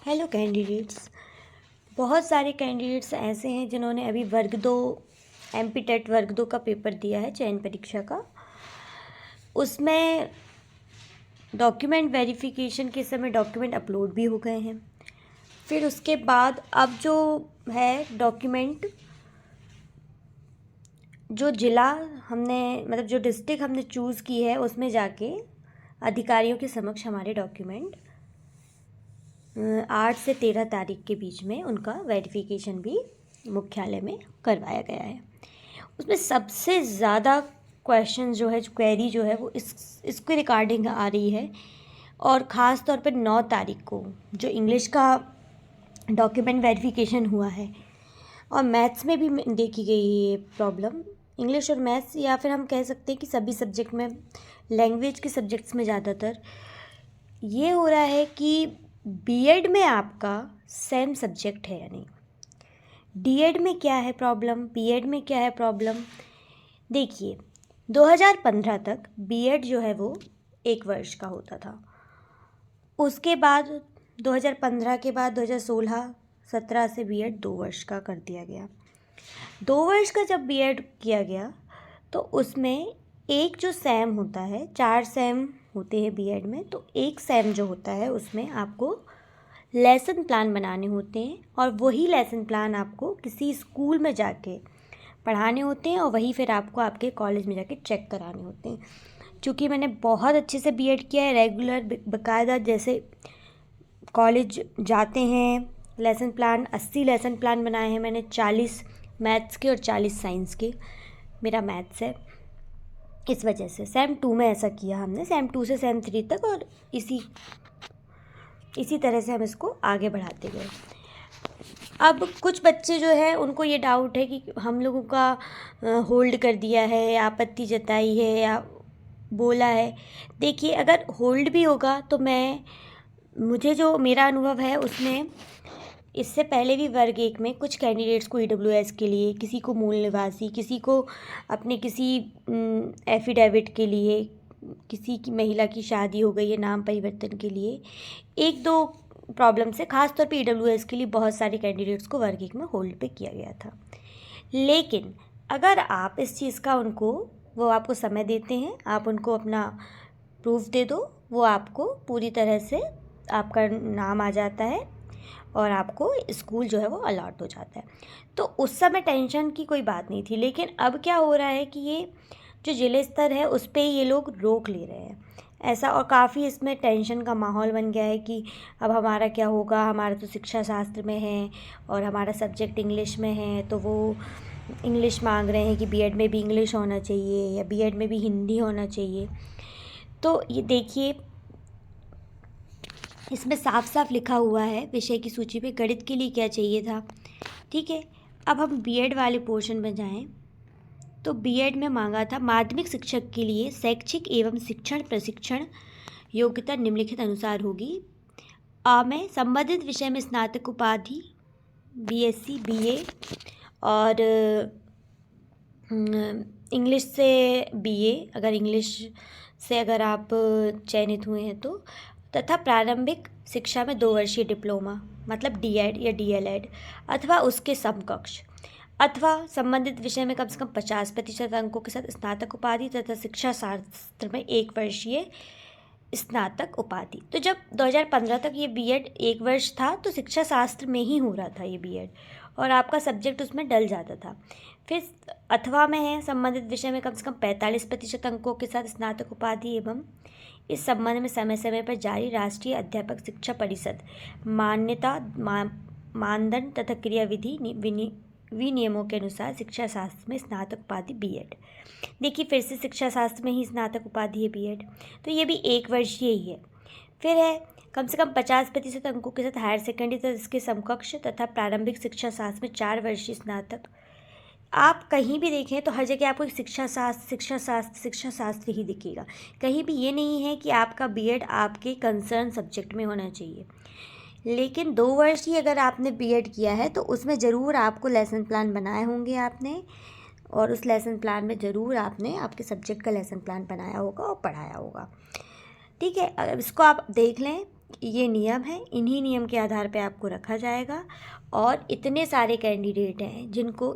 Hello candidates. बहुत सारे candidates ऐसे हैं जिन्होंने अभी वर्ग 2 एमपी टेट वर्ग 2 का पेपर दिया है, चयन परीक्षा का। उसमें डॉक्यूमेंट वेरिफिकेशन के समय डॉक्यूमेंट अपलोड भी हो गए हैं। फिर उसके बाद अब जो है डॉक्यूमेंट, जो ज़िला हमने मतलब जो डिस्ट्रिक्ट हमने चूज़ की है उसमें जाके अधिकारियों के समक्ष हमारे डॉक्यूमेंट 8 से 13 तारीख के बीच में उनका वेरिफिकेशन भी मुख्यालय में करवाया गया है। उसमें सबसे ज़्यादा क्वेश्चन जो है, क्वेरी जो है वो इसके रिगार्डिंग आ रही है। और ख़ास तौर पे 9 तारीख को जो इंग्लिश का डॉक्यूमेंट वेरिफिकेशन हुआ है और मैथ्स में भी देखी गई है ये प्रॉब्लम। इंग्लिश और मैथ्स, या फिर हम कह सकते हैं कि सभी सब्जेक्ट में, लैंग्वेज के सब्जेक्ट्स में ज़्यादातर ये हो रहा है कि बीएड में आपका सेम सब्जेक्ट है या नहीं। डीएड में क्या है प्रॉब्लम, बीएड में क्या है प्रॉब्लम। देखिए, 2015 तक बीएड जो है वो 1 वर्ष का होता था। उसके बाद 2015 के बाद 2016-17 से बीएड 2 वर्ष का कर दिया गया। 2 वर्ष का जब बीएड किया गया तो उसमें एक जो सैम होता है, 4 सैम होते हैं बीएड में, तो एक सैम जो होता है उसमें आपको लेसन प्लान बनाने होते हैं और वही लेसन प्लान आपको किसी स्कूल में जाके पढ़ाने होते हैं और वही फिर आपको आपके कॉलेज में जाके चेक कराने होते हैं। क्योंकि मैंने बहुत अच्छे से बीएड किया है, रेगुलर बाकायदा जैसे कॉलेज जाते हैं, लेसन प्लान 80 लेसन प्लान बनाए हैं मैंने, 40 मैथ्स के और 40 साइंस के। मेरा मैथ्स है, इस वजह से सैम 2 में ऐसा किया हमने, सैम 2 से सैम 3 तक, और इसी तरह से हम इसको आगे बढ़ाते गए। अब कुछ बच्चे जो है उनको ये डाउट है कि हम लोगों का होल्ड कर दिया है या आपत्ति जताई है या बोला है। देखिए, अगर होल्ड भी होगा तो मुझे जो मेरा अनुभव है उसमें इससे पहले भी वर्ग 1 में कुछ कैंडिडेट्स को ईडब्ल्यूएस के लिए, किसी को मूल निवासी, किसी को अपने किसी एफिडेविट के लिए, किसी की महिला की शादी हो गई है नाम परिवर्तन के लिए, 1-2 प्रॉब्लम से खास तौर पे ईडब्ल्यूएस के लिए बहुत सारे कैंडिडेट्स को वर्ग 1 में होल्ड पे किया गया था। लेकिन अगर आप इस चीज़ का वो आपको समय देते हैं, आप उनको अपना प्रूफ दे दो, वो आपको पूरी तरह से आपका नाम आ जाता है और आपको स्कूल जो है वो अलॉट हो जाता है। तो उस समय टेंशन की कोई बात नहीं थी। लेकिन अब क्या हो रहा है कि ये जो जिले स्तर है उस पर ये लोग रोक ले रहे हैं ऐसा, और काफ़ी इसमें टेंशन का माहौल बन गया है कि अब हमारा क्या होगा, हमारा तो शिक्षा शास्त्र में है और हमारा सब्जेक्ट इंग्लिश में है, तो वो इंग्लिश मांग रहे हैं कि बीएड में भी इंग्लिश होना चाहिए या बीएड में भी हिंदी होना चाहिए। तो ये देखिए, इसमें साफ साफ लिखा हुआ है विषय की सूची में गणित के लिए क्या चाहिए था। ठीक है, अब हम बीएड वाले पोर्शन में जाएं तो बीएड में मांगा था माध्यमिक शिक्षक के लिए शैक्षिक एवं शिक्षण प्रशिक्षण योग्यता निम्नलिखित अनुसार होगी। में संबंधित विषय में स्नातक उपाधि, बीएससी, बीए, और इंग्लिश से बीए, अगर इंग्लिश से अगर आप चयनित हुए हैं तो, तथा प्रारंभिक शिक्षा में 2 वर्षीय डिप्लोमा मतलब डीएड या डीएलएड अथवा उसके समकक्ष, अथवा संबंधित विषय में कम से कम 50% अंकों के साथ स्नातक उपाधि तथा शिक्षा शास्त्र में 1 वर्षीय स्नातक उपाधि। तो जब 2015 तक ये बीएड 1 वर्ष था तो शिक्षा शास्त्र में ही हो रहा था ये बीएड, और आपका सब्जेक्ट उसमें डल जाता था। फिर अथवा में है संबंधित विषय में कम से कम 45% अंकों के साथ स्नातक उपाधि एवं इस संबंध में समय समय पर जारी राष्ट्रीय अध्यापक शिक्षा परिषद मान्यता मानदंड तथा क्रियाविधि विनियमों के अनुसार शिक्षा शास्त्र में स्नातक उपाधि बीएड। देखिए, फिर से शिक्षा शास्त्र में ही स्नातक उपाधि है बीएड, तो ये भी 1 वर्षीय ही है। फिर है कम से कम 50% अंकों के साथ हायर सेकेंडरी तथा इसके समकक्ष तथा प्रारंभिक शिक्षा शास्त्र में 4 वर्षीय स्नातक। आप कहीं भी देखें तो हर जगह आपको शिक्षा शास्त्र ही दिखेगा। कहीं भी ये नहीं है कि आपका बीएड आपके कंसर्न सब्जेक्ट में होना चाहिए। लेकिन 2 वर्ष ही अगर आपने बीएड किया है तो उसमें ज़रूर आपको लेसन प्लान बनाए होंगे आपने, और उस लेसन प्लान में ज़रूर आपने आपके सब्जेक्ट का लेसन प्लान बनाया होगा और पढ़ाया होगा। ठीक है, अब इसको आप देख लें, ये नियम है, इन्हीं नियम के आधार पे आपको रखा जाएगा। और इतने सारे कैंडिडेट हैं जिनको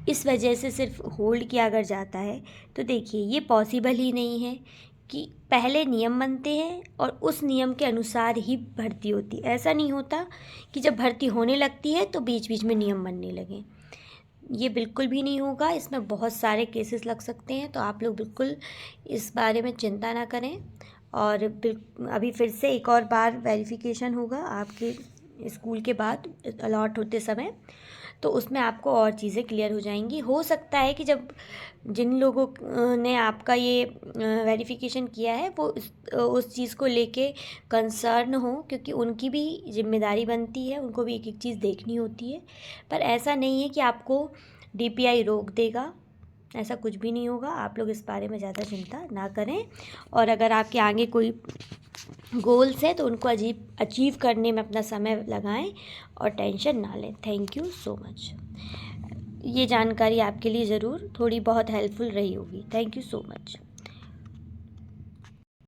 इस वजह से सिर्फ होल्ड किया अगर जाता है, तो देखिए ये पॉसिबल ही नहीं है कि पहले नियम बनते हैं और उस नियम के अनुसार ही भर्ती होती। ऐसा नहीं होता कि जब भर्ती होने लगती है तो बीच बीच में नियम बनने लगें, ये बिल्कुल भी नहीं होगा। इसमें बहुत सारे केसेस लग सकते हैं, तो आप लोग बिल्कुल इस बारे में चिंता ना करें। और अभी फिर से एक और बार वेरिफिकेशन होगा आपके स्कूल के बाद अलॉट होते समय, तो उसमें आपको और चीज़ें क्लियर हो जाएंगी। हो सकता है कि जब जिन लोगों ने आपका ये वेरिफिकेशन किया है वो उस चीज़ को लेके कंसर्न हो, क्योंकि उनकी भी जिम्मेदारी बनती है, उनको भी एक एक चीज़ देखनी होती है। पर ऐसा नहीं है कि आपको DPI रोक देगा, ऐसा कुछ भी नहीं होगा। आप लोग इस बारे में ज़्यादा चिंता ना करें। और अगर आपके आगे कोई गोल्स है तो उनको अचीव करने में अपना समय लगाएं और टेंशन ना लें। Thank you so much. ये जानकारी आपके लिए ज़रूर थोड़ी बहुत हेल्पफुल रही होगी। Thank you so much.